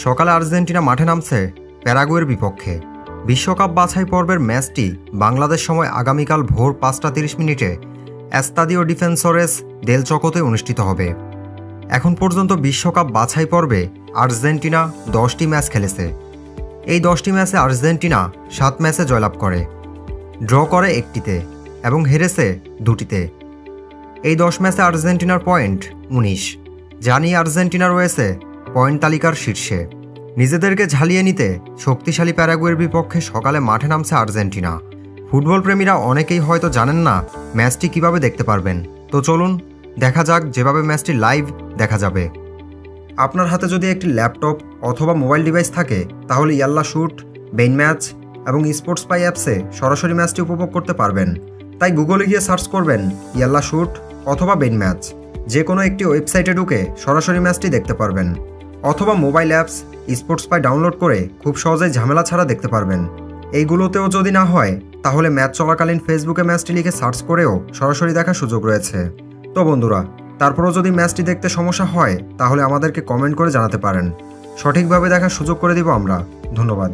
সকালে আর্জেন্টিনা মাঠে নামছে প্যারাগুয়ের বিপক্ষে। বিশ্বকাপ বাছাই পর্বের ম্যাচটি বাংলাদেশ সময় আগামীকাল ভোর 5:30 এস্তাদিও ডিফেন্সরেস দেল চকোতে অনুষ্ঠিত হবে। এখন পর্যন্ত বিশ্বকাপ বাছাই পর্বে আর্জেন্টিনা 10টি ম্যাচ খেলেছে। এই 10টি ম্যাচে আর্জেন্টিনা 7 ম্যাচে জয়লাভ করে, ড্র করে 1টিতে এবং হেরেছে 2টিতে। এই 10 ম্যাচে আর্জেন্টিনার পয়েন্ট 19, যা নিয়ে আর্জেন্টিনা রয়েছে পয়েন্ট তালিকার শীর্ষে। নিজেদেরকে ঝালিয়ে নিতে শক্তিশালী প্যারাগুয়ের বিপক্ষে সকালে মাঠে নামছে আর্জেন্টিনা। ফুটবল প্রেমীরা অনেকেই হয়তো জানেন না ম্যাচটি কিভাবে দেখতে পারবেন। তো চলুন দেখা যাক যেভাবে ম্যাচটি লাইভ দেখা যাবে। আপনার হাতে যদি একটি ল্যাপটপ অথবা মোবাইল ডিভাইস থাকে তাহলে ইয়াল্লা শুট, বেইন ম্যাচ এবং স্পোর্টস পাই অ্যাপসে সরাসরি ম্যাচটি উপভোগ করতে পারবেন। তাই গুগলে গিয়ে সার্চ করবেন ইয়াল্লা শুট অথবা বেইন ম্যাচ। যে কোনো একটি ওয়েবসাইটে ঢুকে সরাসরি ম্যাচটি দেখতে পারবেন, অথবা মোবাইল অ্যাপস স্পোর্টস পাই ডাউনলোড করে খুব সহজেই ঝামেলা ছাড়া দেখতে পারবেন। এইগুলোতেও যদি না হয় তাহলে ম্যাচ চলাকালীন ফেসবুকে ম্যাচটি লিখে সার্চ করেও সরাসরি দেখার সুযোগ রয়েছে। তো বন্ধুরা, তারপরও যদি ম্যাচটি দেখতে সমস্যা হয় তাহলে আমাদেরকে কমেন্ট করে জানাতে পারেন, সঠিকভাবে দেখার সুযোগ করে দিব আমরা। ধন্যবাদ।